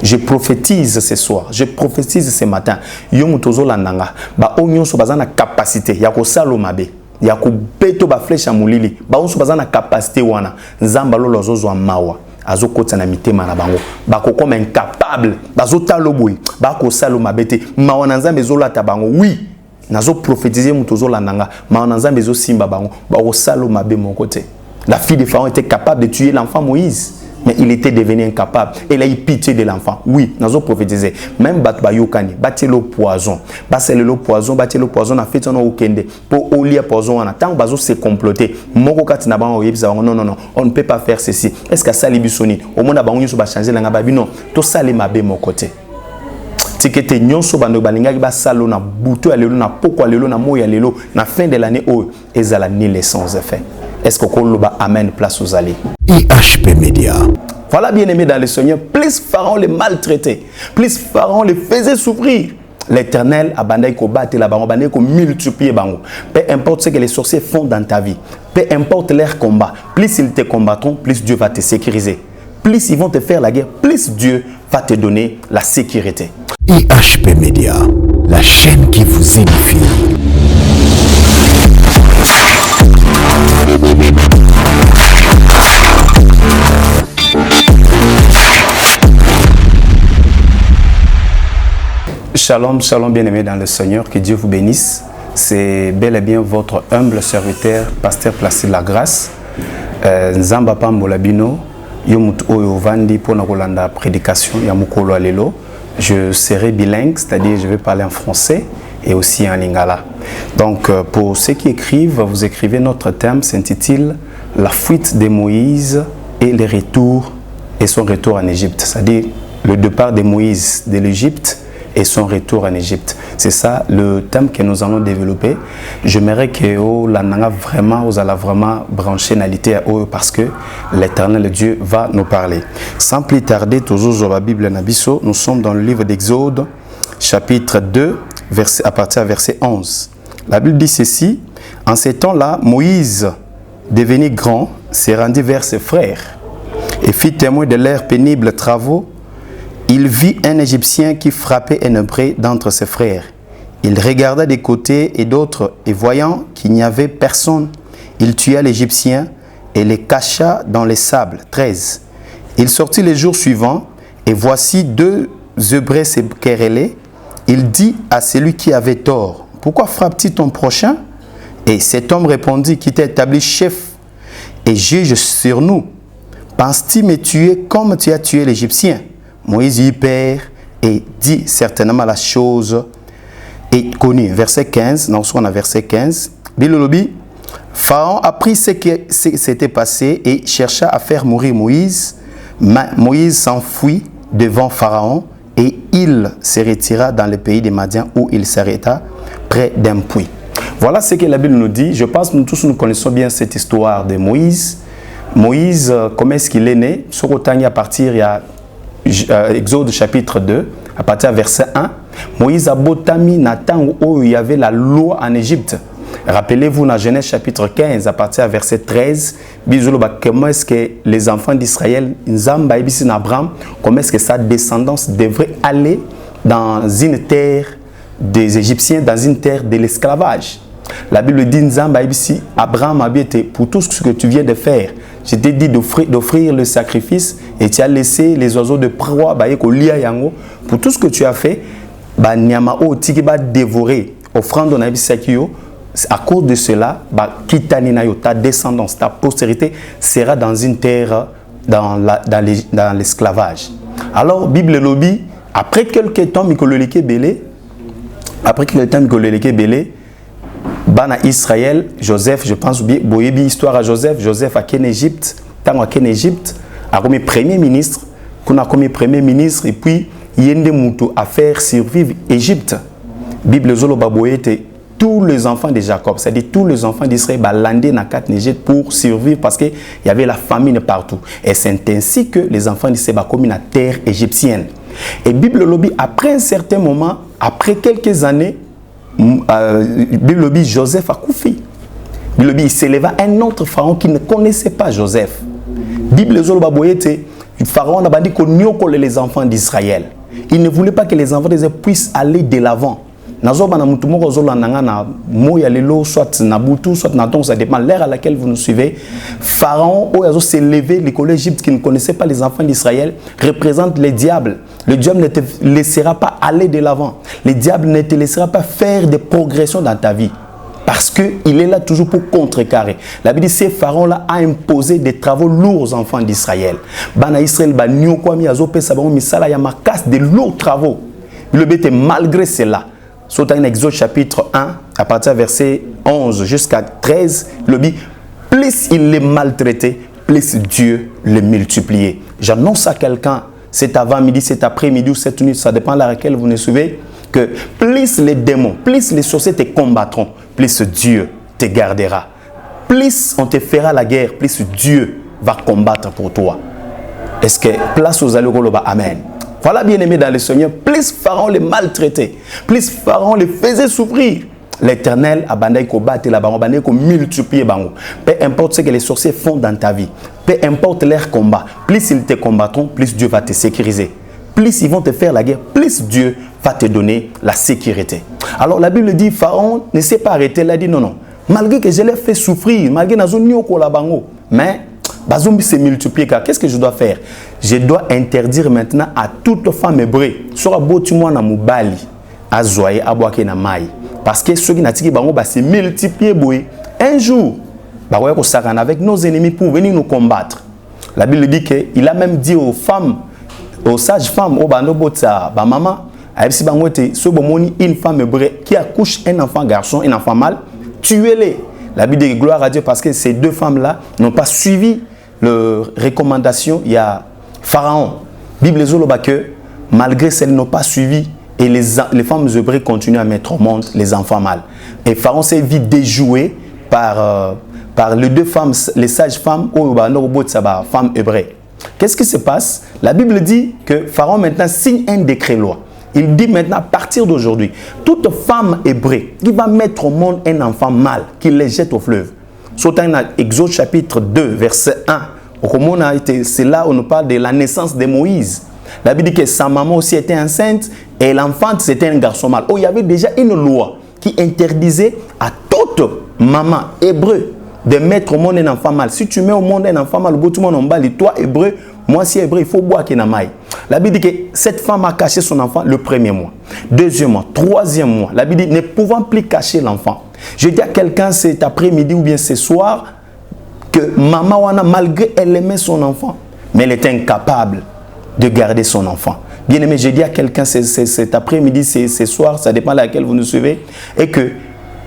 Je prophétise ce soir, je prophétise ce matin. Yomu tozo landanga, ba onyo so bazana capacité ya ko salo mabe, ya ko beto ba flèche amulili, ba onso bazana capacité wana, nzamba lo lozo mawa, azo kota na mitema na bango, ba ko comme incapable, bazo talo boy, ba ko salo mabete, mawana nzambe zo lata bango, oui. Nazo prophétiser mutozo landanga, mawana nzambe zo simba bango, ba ko salo mabe mon côté. La fille de Pharaon était capable de tuer l'enfant Moïse. Mais il était devenu incapable. Elle a eu pitié de l'enfant. Oui, nous avons prophétisé. Même Batbayokani, battre le poison. Battre le poison, a fait un okende. Pour oublier le poison, tant que bazo s'est comploté. Moko katina non, on ne peut pas faire ceci. Est-ce que ça libisoni? Au monde abandonné sur changer la ngababi non. Tout ça les mabé mon côté. Tikete nyonso bando balinga ba salo na butu alelo na poko alelo na moya lelo na fin de l'année oh ezala ni les sans effet. Est-ce que Koloba amène place aux allées? IHP Media. Voilà, bien aimé dans le Seigneur, plus Pharaon les maltraitait, plus Pharaon les faisait souffrir. L'Éternel a bandé ko battre la bango, bandé ko multiplier bango. Peu importe ce que les sorciers font dans ta vie, peu importe leur combat, plus ils te combattront, plus Dieu va te sécuriser. Plus ils vont te faire la guerre, plus Dieu va te donner la sécurité. IHP Media, la chaîne qui vous édifie. Shalom, shalom bien-aimés dans le Seigneur, que Dieu vous bénisse. C'est bel et bien votre humble serviteur, pasteur Placide Lagrâce. Nzamba Pambola Bino, Yomut Oyo Vandi pour la prédication, Yamukolo Alelo. Je serai bilingue, c'est-à-dire je vais parler en français et aussi en lingala. Donc pour ceux qui écrivent, vous écrivez notre thème, s'intitule La fuite de Moïse et le retour et son retour en Égypte. C'est-à-dire le départ de Moïse de l'Égypte et son retour en Égypte. C'est ça le thème que nous allons développer. J'aimerais que vous allez vraiment brancher nalité à eux parce que l'Éternel Dieu va nous parler. Sans plus tarder, toujours sur la Bible Nabiso, nous sommes dans le livre d'Exode, chapitre 2, à partir du verset 11. La Bible dit ceci: en ces temps-là, Moïse, devenu grand, s'est rendu vers ses frères et fit témoin de leurs pénibles travaux. Il vit un Égyptien qui frappait un Hébreu d'entre ses frères. Il regarda des côtés et d'autres, et voyant qu'il n'y avait personne, il tua l'Égyptien et les cacha dans les sables. 13. Il sortit les jours suivants, et voici deux Hébreux se querellaient. Il dit à celui qui avait tort: pourquoi frappes-tu ton prochain? Et cet homme répondit: qui t'a établi chef et juge sur nous? Penses-tu me tuer comme tu as tué l'Égyptien? Moïse y perd et dit certainement la chose est connue. Verset 15, nous sommes à verset 15. Bilolobi, Pharaon apprit ce qui s'était passé et chercha à faire mourir Moïse. Moïse s'enfuit devant Pharaon et il se retira dans le pays des Madians où il s'arrêta près d'un puits. Voilà ce que la Bible nous dit. Je pense que nous tous nous connaissons bien cette histoire de Moïse. Moïse, comment est-ce qu'il est né? Sorotani à partir, il y a Exode chapitre 2, à partir du verset 1, Moïse a botami Nathan où il y avait la loi en Égypte. Rappelez-vous dans Genèse chapitre 15, à partir du verset 13, comment est-ce que les enfants d'Israël, Abraham, comment est-ce que sa descendance devrait aller dans une terre des Égyptiens, dans une terre de l'esclavage. La Bible dit Abraham a été pour tout ce que tu viens de faire. Je t'ai dit d'offrir le sacrifice et tu as laissé les oiseaux de proie pour tout ce que tu as fait. Tu vas dévorer offrande à cause de cela, ta descendance, ta postérité sera dans une terre dans l'esclavage. Alors, Bible lobby, après quelques temps, Bana Israël, Joseph, je pense, Boyebi, histoire à Joseph, Joseph a ken Égypte, tant à ken Égypte, a comme premier ministre, qu'on a comme premier ministre, et puis Yende Moutou a faire survivre Égypte. Bible Zolo Baboyete, tous les enfants de Jacob, c'est-à-dire tous les enfants d'Israël, landé dans quatre Égypte pour survivre parce qu'il y avait la famine partout. Et c'est ainsi que les enfants d'Israël ont commis la terre égyptienne. Et Bible Lobby, après un certain moment, après quelques années, Bible dit Joseph a couffé. Bible dit il s'éleva un autre pharaon qui ne connaissait pas Joseph. Bible Zolba Boyete Pharaon a dit qu'on les enfants d'Israël. Il ne voulait pas que les enfants d'Israël puissent aller de l'avant. Ça dépend de l'ère à laquelle vous nous suivez. Pharaon s'est levé, l'école d'Égypte qui ne connaissait pas les enfants d'Israël, représente les diables. Le diable ne te laissera pas aller de l'avant. Le diable ne te laissera pas faire des progressions dans ta vie. Parce qu'il est là toujours pour contrecarrer. La Bible dit que ce Pharaon-là a imposé des travaux lourds aux enfants d'Israël. Bana Israël, il y a de lourds travaux. Le but est malgré cela. Surtout en Exode chapitre 1, à partir du verset 11 jusqu'à 13, le dit, plus il les maltraitait, plus Dieu les multipliait. J'annonce à quelqu'un, cet avant-midi, cet après-midi ou cette nuit, ça dépend de laquelle vous nous suivez, que plus les démons, plus les sorciers te combattront, plus Dieu te gardera. Plus on te fera la guerre, plus Dieu va combattre pour toi. Est-ce que place aux allugoloba, amen. Voilà, bien-aimés dans le Seigneur, plus Pharaon les maltraitait, plus Pharaon les faisait souffrir. L'Éternel a bandé combattre la bango, bandé multiplier bango. Peu importe ce que les sorciers font dans ta vie, peu importe leur combat, plus ils te combattront, plus Dieu va te sécuriser. Plus ils vont te faire la guerre, plus Dieu va te donner la sécurité. Alors la Bible dit, Pharaon ne s'est pas arrêté, il a dit non, non. Malgré que je l'ai fait souffrir, malgré que je n'ai pas bango, mais Bazombi s'est multiplié. Qu'est-ce que je dois faire? Je dois interdire maintenant à toute femme hébreu, sur abotimwa na mubali, à zoyer, à boire na maï. Parce que ceux qui n'ont pas s'est multiplié. Un jour, avec nos ennemis pour venir nous combattre. La Bible dit qu'il a même dit aux femmes, aux sages-femmes, aux maman, une femme hébreu qui accouche un enfant garçon, un enfant mâle, tuez-les. La Bible dit gloire à Dieu parce que ces deux femmes-là n'ont pas suivi les recommandations. Il y a Pharaon. La Bible dit que malgré celles n'ont pas suivi, et les femmes hébreues continuent à mettre au monde les enfants mâles. Et Pharaon s'est vite déjoué par les deux femmes, les sages-femmes, ou femmes hébreues. Qu'est-ce qui se passe? La Bible dit que Pharaon maintenant signe un décret-loi. Il dit maintenant, à partir d'aujourd'hui, toute femme hébreu qui va mettre au monde un enfant mâle, qu'il les jette au fleuve. Sautant dans Exode chapitre 2, verset 1. C'est là où on nous parle de la naissance de Moïse. La Bible dit que sa maman aussi était enceinte et l'enfant c'était un garçon mâle. Oh, il y avait déjà une loi qui interdisait à toute maman hébreu de mettre au monde un enfant mâle. Si tu mets au monde un enfant mâle, tout le monde en bas, toi hébreu, moi si hébreu, il faut boire qu'il y ait maille. La Bible dit que cette femme a caché son enfant le premier mois, deuxième mois, troisième mois. La Bible dit ne pouvant plus cacher l'enfant. Je dis à quelqu'un cet après-midi ou bien ce soir que maman wana malgré elle aimait son enfant, mais elle était incapable de garder son enfant. Bien aimé, je dis à quelqu'un cet après-midi, ce soir, ça dépend de laquelle vous nous suivez, et que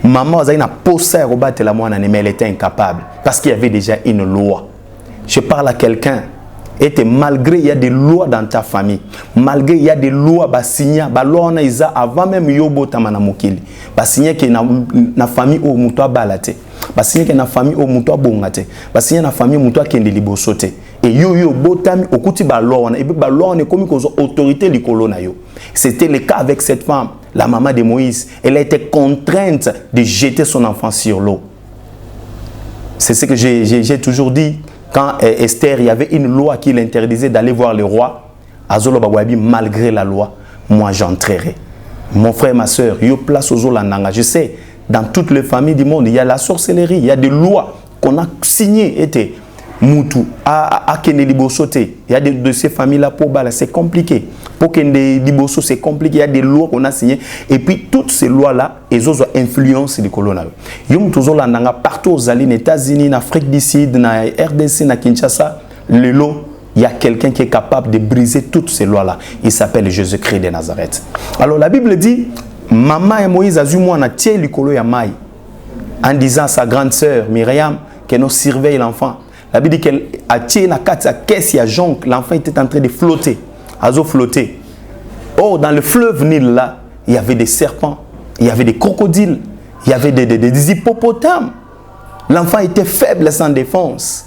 maman a posé à rebattre la moine, mais elle était incapable parce qu'il y avait déjà une loi. Je parle à quelqu'un. Et malgré il y a des lois dans ta famille, malgré il y a des lois signées, loi on a isa avant même yobo tamana mokili, signé que na famille au mutoa balate, signé que na famille au mutoa bongate, signé na famille mutoa kende libosote. Et yo botami okuti loi on et loi on est comme autorité likolo na yo. C'était le cas avec cette femme, la maman de Moïse. Elle a été contrainte de jeter son enfant sur l'eau. C'est ce que j'ai toujours dit. Quand Esther, il y avait une loi qui l'interdisait d'aller voir le roi, Azolo Bagwabi, malgré la loi, moi j'entrerai. Mon frère, ma soeur, yo place aux Olandanga. Je sais, dans toutes les familles du monde, il y a la sorcellerie, il y a des lois qu'on a signées. Moutou, à Kende Libosote, il y a de ces familles-là pour Bala, c'est compliqué. Pour Kende Liboso, c'est compliqué. Il y a des lois qu'on a signées. Et puis, toutes ces lois-là, elles ont influence les colonies. Yom toujours là, partout aux États-Unis, en Afrique du Sud, en RDC, en Kinshasa, le lot, il y a quelqu'un qui est capable de briser toutes ces lois-là. Il s'appelle Jésus-Christ de Nazareth. Alors, la Bible dit, maman et Moïse azumwa na tie likolo ya mai, en disant à sa grande sœur Myriam qu'elle nous surveille l'enfant. La Bible dit qu'elle a tiré la caisse, il y a jonc, l'enfant était en train de flotter, azo flotter. Oh, dans le fleuve Nil là, il y avait des serpents, il y avait des crocodiles, il y avait des hippopotames. L'enfant était faible sans défense.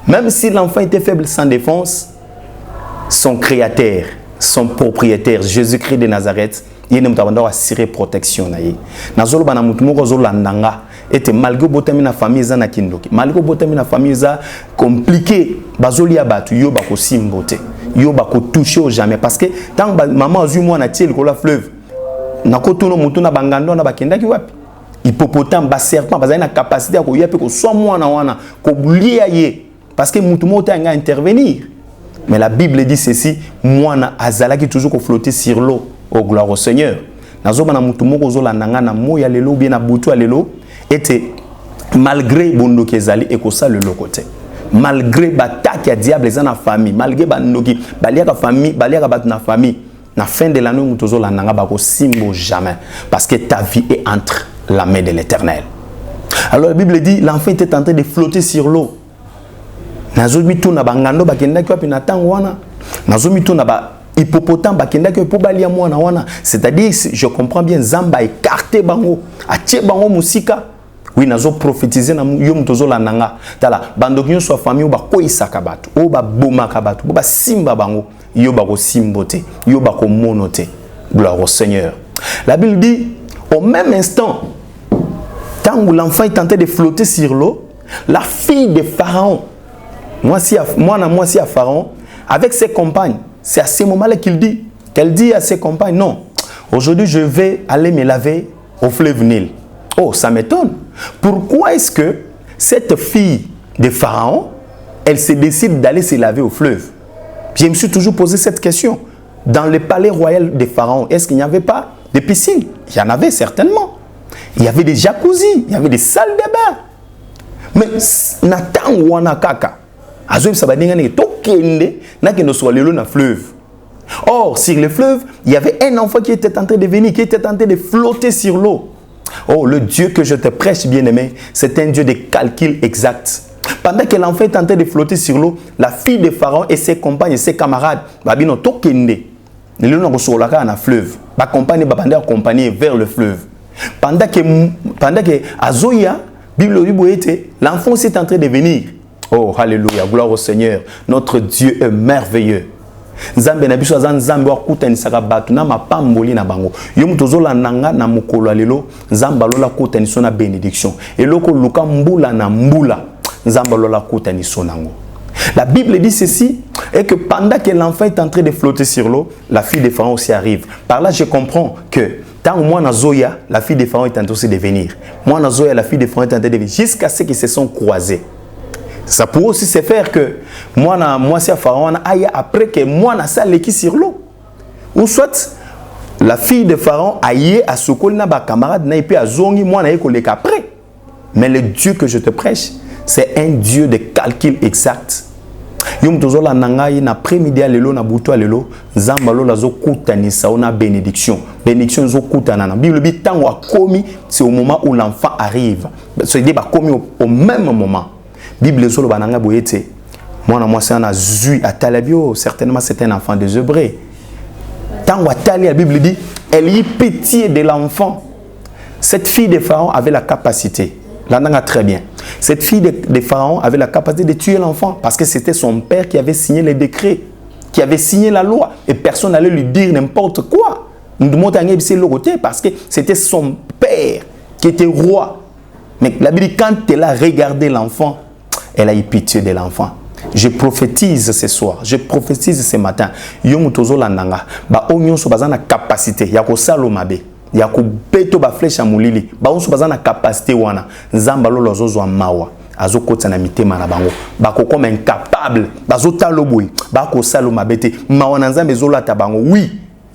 Même si l'enfant était faible sans défense, son créateur, son propriétaire, Jésus-Christ de Nazareth, il y a assuré protection. Nazolo bana mutumo zolandanga. Et malgré botami na famille za na kindoki, malgré botami na famille za compliqué, bazoli abatu yo bako simbote. yo bako toucher au jamais parce que tant maman azu moi na tiel ko la fleuve na ko tono mutu na bangando na bakenda ki wapi hippopotame ba serpent bazali na capacité ko yape ko so moi na wana ko lier ye parce que mutu mo tanga intervenir. Mais la Bible dit ceci, moi na azala qui toujours ko flotter sur l'eau. Oh gloire au Seigneur. Nazo bana mutu moko zo la nanga na moya lelo bien na butu lelo était malgré bondo kezali et ko ça le côté. Malgré batak ya diable za na famille, malgré bandoki baliaka famille, baliaka bat na famille, na fin de l'année mutu zo la nanga ba ko simbo jamais parce que ta vie est entre la main de l'Éternel. Alors la Bible dit l'enfant était en train de flotter sur l'eau. Nazomi tu na bangando bakenda ki wapi na tango wana. Nazomi tu na ba hippopotame bakenda ki po balia mwana wana. C'est-à-dire je comprends bien Zamba écarté bango, atie bango musika. Oui, nazo prophétiser na yo mutozo la nanga. Tala bandoki nyo so famille ba ko isaka batu, o ba boma ka batu, ba simba bango, yo ba ko simbote, yo ba ko monote. Gloire au Seigneur. La Bible dit au même instant tant où l'enfant est tenté de flotter sur l'eau, la fille de Pharaon, moi si à Pharaon, avec ses compagnes, c'est à ce moment-là qu'elle dit à ses compagnes, non, aujourd'hui je vais aller me laver au fleuve Nil. Oh, ça m'étonne. Pourquoi est-ce que cette fille de Pharaon, elle se décide d'aller se laver au fleuve? Je me suis toujours posé cette question. Dans le palais royal de Pharaon, est-ce qu'il n'y avait pas de piscine? Il y en avait certainement. Il y avait des jacuzzis, il y avait des salles de bain. Mais Nathan Wanakaka, Azoïb Sabadingane, Tokende, n'a que nous soyons le long fleuve. Or, sur le fleuve, il y avait un enfant qui était en train de venir, qui était en train de flotter sur l'eau. Oh, le Dieu que je te prêche, bien-aimé, c'est un Dieu de calcul exact. Pendant que l'enfant est en train de flotter sur l'eau, la fille de Pharaon et ses compagnes et ses camarades, Babino Tokende, le long sur la fleuve, accompagner vers le fleuve. Pendant que Azoya, Bible était, l'enfant s'est en train de venir. Oh, alléluia, gloire au Seigneur. Notre Dieu est merveilleux. Nzambe na biso za nzambe wa kutanisaka batu na mapamboli na bango. Yo mutozola nanga na mukolo lelo, nzamba lola kutaniso na bénédiction. Eloko luka mbula na mbula, nzamba lola kutaniso nango. La Bible dit ceci, et que pendant que l'enfant est en train de flotter sur l'eau, la fille de Pharaon aussi arrive. Par là, je comprends que tant moi na Zoya, la fille de Pharaon est en train de venir. Moi na Zoya, la fille de Pharaon est en train de venir. Jusqu'à ce qu'ils se sont croisés. Ça pourrait aussi se faire que moi c'est Pharaon aille après que moi na salle qui sur l'eau. Ou soit la fille de Pharaon aille à Sokol na ba camarade na épée à zongi moi na école après. Mais le Dieu que je te prêche, c'est un Dieu de calcul exact. Yom tozola nangai na après-midi alelo na butu alelo nzamba lo lazo kutanisa ona bénédiction. Bénédiction zo kutana na Bible bi tango akomi, c'est au moment où l'enfant arrive. C'est dit ba komi au même moment. Bible solo bananga boyete. Moi c'est un azui atalabio, certainement c'est un enfant des Hébreux. Tango atali la Bible dit, elle y pitié de l'enfant. Cette fille de Pharaon avait la capacité. L'ananga très bien. Cette fille de Pharaon avait la capacité de tuer l'enfant parce que c'était son père qui avait signé les décrets, qui avait signé la loi et personne n'allait lui dire n'importe quoi. Parce que c'était son père qui était roi. Mais la Bible dit quand elle a regardé l'enfant, elle a eu pitié de l'enfant. Je prophétise ce soir, je prophétise ce matin. Yomu tozo landanga, ba onyon so bazana capacité ya ko salomabe. Ya ko beto ba flèche amulili. Ba onso bazana capacité wana. Nzamba lo lozo mawa. Azo kota na mitema na bango. Ba ko comme incapable. Bazo taloboy. Ba ko salomabe te. Mawana nzambe zo lata bango. Oui.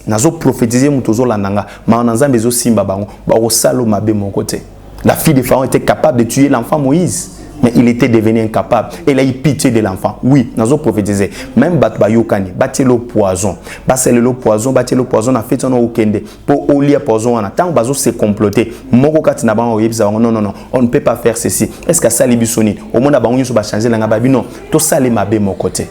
Nazo prophétiser mutozo landanga. Mawana nzambe zo simba bango. Ba ko salomabe mon côté. La fille de Pharaon était capable de tuer l'enfant Moïse. Mais il était devenu incapable. Elle a eu pitié de l'enfant. Oui, nous avons prophétisé. Même Batbayokani, batelo poison. Batelo poison, batelo poison, a fait un okende. Pour oublier poison, on attend, bazo se comploter. Moko katina ba non, on ne peut pas faire ceci. Est-ce que ça libisoni? Au moins, on va changer la ngababi. Non, tout ça, les mabé mon côté.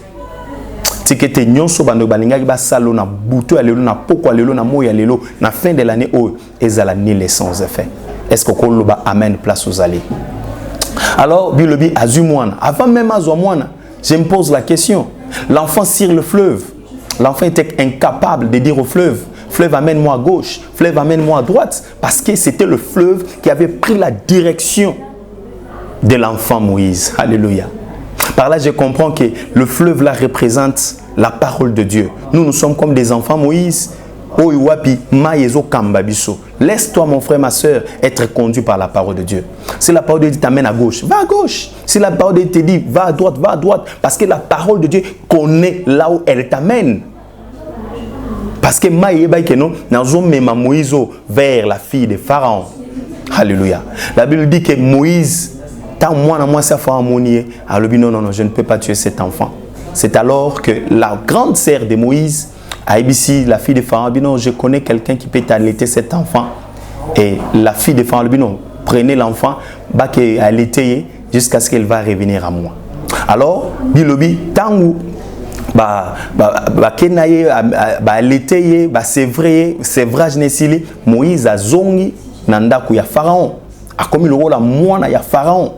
Tikete nyonso bando balingaki ba salo na butu alelo na poko alelo na moya alelo na fin de l'année oh ezala ni les sans effet. Est-ce que koloba amen place aux allées? Alors, Bilobi Azumouana, avant même Azumouana, je me pose la question. L'enfant sur le fleuve. L'enfant était incapable de dire au fleuve, fleuve amène-moi à gauche, fleuve amène-moi à droite, parce que c'était le fleuve qui avait pris la direction de l'enfant Moïse. Alléluia. Par là, je comprends que le fleuve là représente la parole de Dieu. Nous sommes comme des enfants Moïse. Laisse-toi, mon frère, ma soeur, être conduit par la parole de Dieu. Si la parole de Dieu t'amène à gauche, va à gauche. Si la parole de Dieu te dit, va à droite, va à droite. Parce que la parole de Dieu connaît là où elle t'amène. Parce que Moïse vers la fille de Pharaon. Alléluia. La Bible dit que Moïse, tant moi, non, je ne peux pas tuer cet enfant. C'est alors que la grande sœur de Moïse, Aïbisi, la fille de Pharaon, non, je connais quelqu'un qui peut allaiter cet enfant. Et la fille de Pharaon, non, prenez l'enfant, allaiter jusqu'à ce qu'elle va revenir à moi. Alors, bilobi, tant où sévrage nesili, Moïse a zongi nandaku ya Pharaon. A commis le rôle à moi ya Pharaon.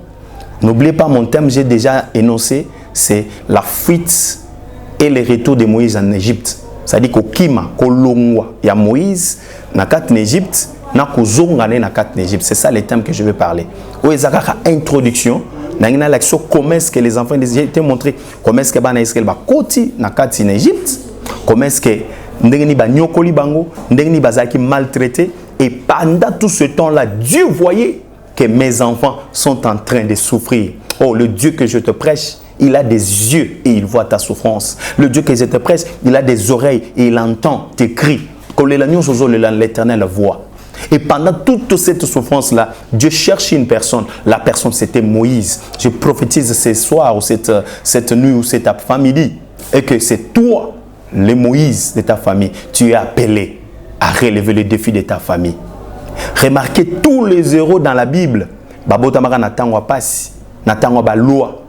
N'oubliez pas mon thème, j'ai déjà énoncé, c'est la fuite et le retour de Moïse en Égypte. C'est-à-dire qu'au Kima, Kolongwa, il y a Moïse, na kat en Égypte, na kozongane na kat en Égypte. C'est ça le thème que je vais parler. Où il y a une introduction, comment est-ce que les enfants d'Israël ont montré comment est-ce que les Israël va côté na kat en Égypte, comment est-ce que ndengeni ba nyokoli bango, ndengeni bazaki maltraité, et pendant tout ce temps-là, Dieu voyait que mes enfants sont en train de souffrir. Oh, le Dieu que je te prêche, il a des yeux et il voit ta souffrance. Le Dieu que je te prêche, il a des oreilles et il entend tes cris. Quand l'Éternel voit. Et pendant toute cette souffrance-là, Dieu cherche une personne. La personne, c'était Moïse. Je prophétise ce soir ou cette nuit ou cette famille. Et que c'est toi, le Moïse de ta famille, tu es appelé à relever le défi de ta famille. Remarquez tous les héros dans la Bible. Babotamara n'attend pas, n'attend pas loi.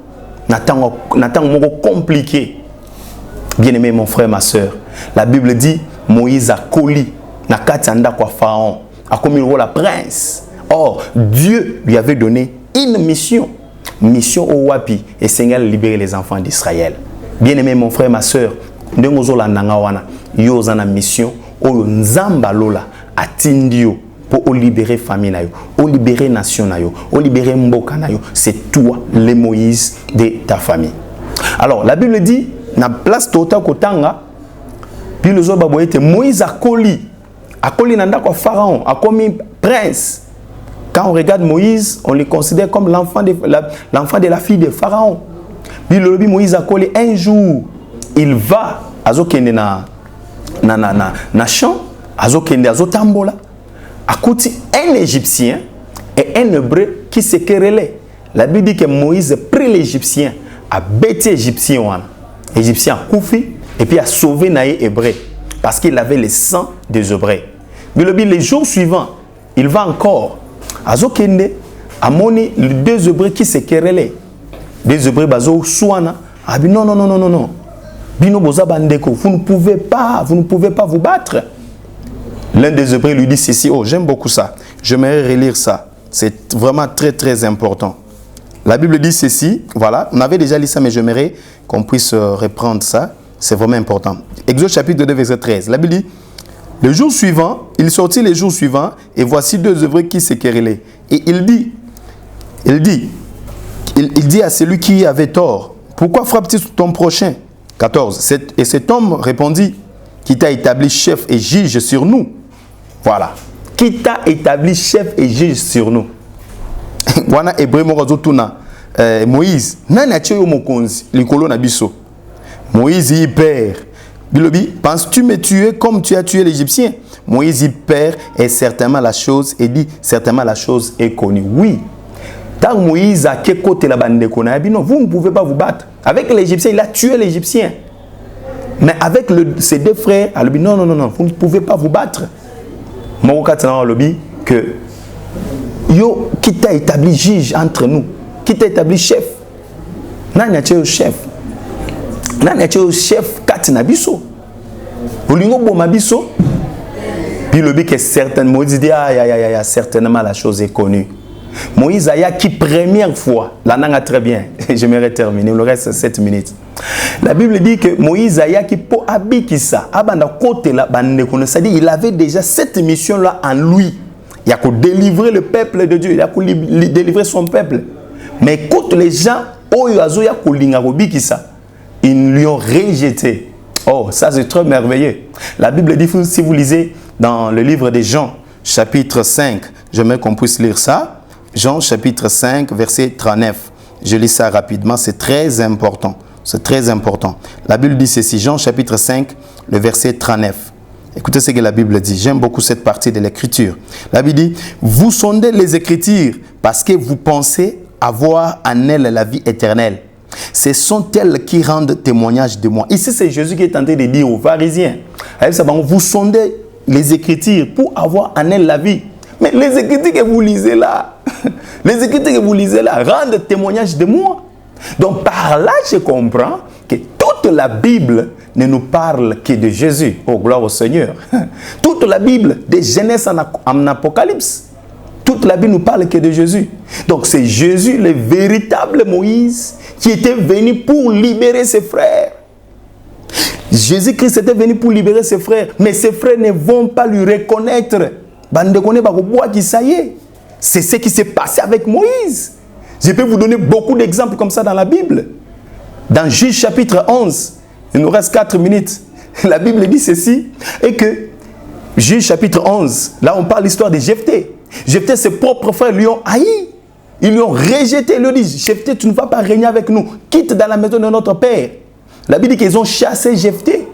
N'attend compliqué. Bien-aimé mon frère, ma soeur, la Bible dit Moïse a collé na katanda kwa Pharaon, a commis le rôle à prince. Or, Dieu lui avait donné une mission. Mission au Wapi et Seigneur libérer les enfants d'Israël. Bien-aimé mon frère, ma soeur, ndengozola nangawana, yozana mission o nzamba lola atindio. Pour libérer famille, pour libérer nation, pour libérer mboka, c'est toi le Moïse de ta famille. Alors la Bible dit, na place tota kotanga, puis le jour baboyete Moïse a collé nanda kwa Pharaon, a commis prince. Quand on regarde Moïse, on le considère comme l'enfant de la fille de Pharaon. Puis le Moïse a collé un jour, il va azokende na champ, azokende azotambola. À côté un Égyptien et un Hébreu qui se querellaient. La Bible dit que Moïse prit l'Égyptien, a bêté l'Égyptien, l'Égyptien a koufi et puis a sauvé les Hébreux parce qu'il avait le sang des Hébreux. Mais le jour suivant, il va encore à Zokende, à Moni, les deux Hébreux qui se querellaient. Des Hébreux bazo souana, a dit non. Bino boza bandeko, vous ne pouvez pas vous battre. L'un des Hébreux lui dit ceci, oh j'aime beaucoup ça, j'aimerais relire ça, c'est vraiment très très important. La Bible dit ceci, voilà, on avait déjà lu ça mais j'aimerais qu'on puisse reprendre ça, c'est vraiment important. Exode chapitre 2 verset 13, la Bible dit, le jour suivant, il sortit le jour suivant et voici deux Hébreux qui se querellaient. Et il dit à celui qui avait tort, pourquoi frappes-tu ton prochain? 14, et cet homme répondit, qui t'a établi chef et juge sur nous. Voilà. Qui t'a établi chef et juge sur nous. Wana Hébreu morazotuna Moïse. Nani acheyo mokonzi likolo na biso. Moïse y perd. Bilobi, penses-tu me tuer comme tu as tué l'Égyptien? Moïse y perd et certainement la chose est dit, certainement la chose est connue. Oui. Tant Moïse a quel côté la bande de Konabi, non, vous ne pouvez pas vous battre. Avec l'Égyptien, il a tué l'Égyptien. Mais avec ses deux frères, elle dit non, vous ne pouvez pas vous battre. Morokatana lobby que yo qui t'a établi juge entre nous, qui t'a établi chef. Nani a chef. Nani a chef katina biso. Olingo boma biso. Puis le but que certainement Moïse dit certainement la chose est connue. Moïse a qui première fois, la nanga très bien, j'aimerais terminer, il nous reste 7 minutes. La Bible dit que Moïse a qui pour habiter ça, c'est-à-dire il avait déjà cette mission-là en lui. Il a délivrer le peuple de Dieu, il a délivrer son peuple. Mais quand les gens, ils lui ont rejeté. Oh, ça c'est très merveilleux. La Bible dit, si vous lisez dans le livre de Jean, chapitre 5, j'aimerais qu'on puisse lire ça. Jean, chapitre 5, verset 39. Je lis ça rapidement, c'est très important. C'est très important. La Bible dit ceci, Jean, chapitre 5, le verset 39. Écoutez ce que la Bible dit. J'aime beaucoup cette partie de l'Écriture. La Bible dit, vous sondez les Écritures parce que vous pensez avoir en elles la vie éternelle. Ce sont elles qui rendent témoignage de moi. Ici, c'est Jésus qui est en train de dire aux pharisiens, vous sondez les Écritures pour avoir en elles la vie. Mais les Écritures que vous lisez là, les Écritures que vous lisez là rendent témoignage de moi. Donc par là, je comprends que toute la Bible ne nous parle que de Jésus. Oh, gloire au Seigneur. Toute la Bible, de Genèse en Apocalypse, toute la Bible nous parle que de Jésus. Donc c'est Jésus, le véritable Moïse, qui était venu pour libérer ses frères. Jésus-Christ était venu pour libérer ses frères, mais ses frères ne vont pas lui reconnaître. C'est ce qui s'est passé avec Moïse. Je peux vous donner beaucoup d'exemples comme ça dans la Bible. Dans Juge chapitre 11, il nous reste 4 minutes. La Bible dit ceci, et que Juge chapitre 11, là on parle de l'histoire de Jephthé. Jephthé, ses propres frères lui ont haï. Ils lui ont rejeté. Ils lui ont dit, Jephthé, tu ne vas pas régner avec nous. Quitte dans la maison de notre père. La Bible dit qu'ils ont chassé Jephthé.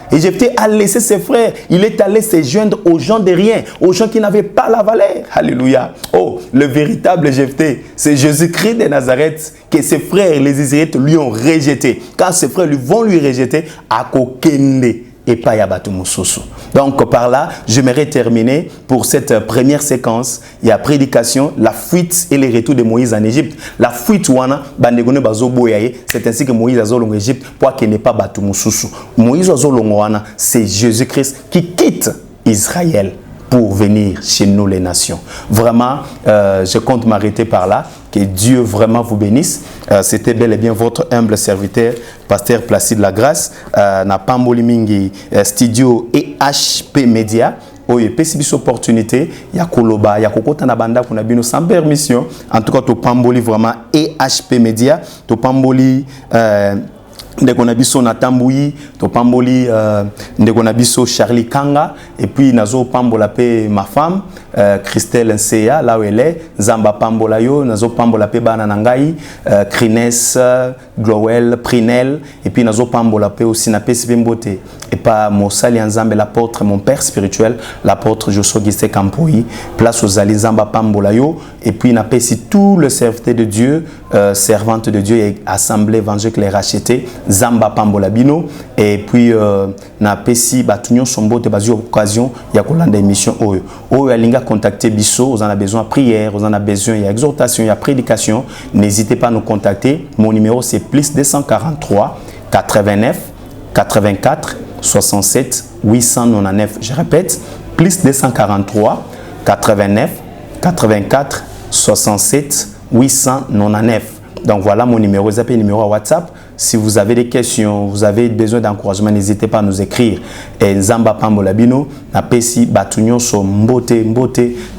Et Jephthé a laissé ses frères. Il est allé se joindre aux gens de rien, aux gens qui n'avaient pas la valeur. Alléluia. Oh, le véritable Jephthé, c'est Jésus-Christ de Nazareth que ses frères, les Israélites, lui ont rejeté. Quand ses frères vont lui rejeter, à kokende et pas yabatu mususu. Donc par là, j'aimerais terminer pour cette première séquence. Il y a prédication, la fuite et le retour de Moïse en Égypte. La fuite wana bandegone bazo boyaye, c'est ainsi que Moïse a zolongo Égypte pour qu'il n'ait pas batu mususu. Moïse a zolongo wana, c'est Jésus-Christ qui quitte Israël pour venir chez nous les nations. Vraiment, je compte m'arrêter par là. Que Dieu vraiment vous bénisse. C'était bel et bien votre humble serviteur, Pasteur Placide Lagrasse, na Pamboli Mingi Studio et HP Media. Oye, pesi biso opportunité, ya koloba, ya kokota na banda kuna bino sans permission. En tout cas, to Pamboli vraiment et HP Media, to Pamboli ndeko na biso na Tambouyi, to pamboli ndeko na biso Charlie Kanga, et puis nazo pambola pe ma femme Christelle Nseya là où elle est, Zamba pambola yo, nazo pambola pe bana nangai, Crines, Glowell, Prinel, et puis nazo pambola pe aussi na pesi mbote et pas Mosali Nzambe l'apôtre, mon père spirituel, l'apôtre Joshua Giste Kampoui, place aux Ali Zamba pambola yo, et puis na pesi tout le serviteur de Dieu, servante de Dieu et assemblée évangélique les rachetés Zamba Pambola Bino, et puis na pesi batunyo sombote bazi occasion ya kolanda émission oyo oyo alinga contacter biso, vous en avez besoin de prière, vous en avez besoin il y a exhortation, il y a prédication, n'hésitez pas à nous contacter. Mon numéro c'est plus 243 89 84 67 899. Je répète, plus 243 89 84 67 899. Donc voilà mon numéro, vous appelez le numéro à WhatsApp. Si vous avez des questions, vous avez besoin d'encouragement, n'hésitez pas à nous écrire. Et Nzamba Pambola Bino, na pesi batunyo so mbote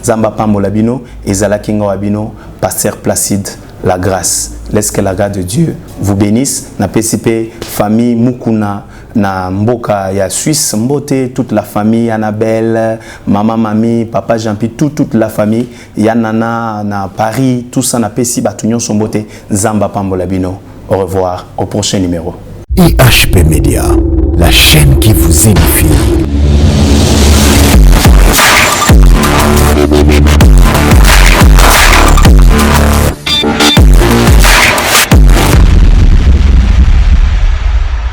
Nzamba Pambola Bino, et Zala Kinga Wabino, Pasteur Placide Lagrasse. Laisse que la grâce de Dieu vous bénisse. Na pesi pe famille Mukuna na mboka ya Suisse mbote, toute la famille Annabelle, maman Mami, papa Jean-Pi, toute la famille Yanana na Paris, tout ça na pesi batunyo so mbote Nzamba Pambola Bino. Au revoir, au prochain numéro. IHP Media, la chaîne qui vous édifie.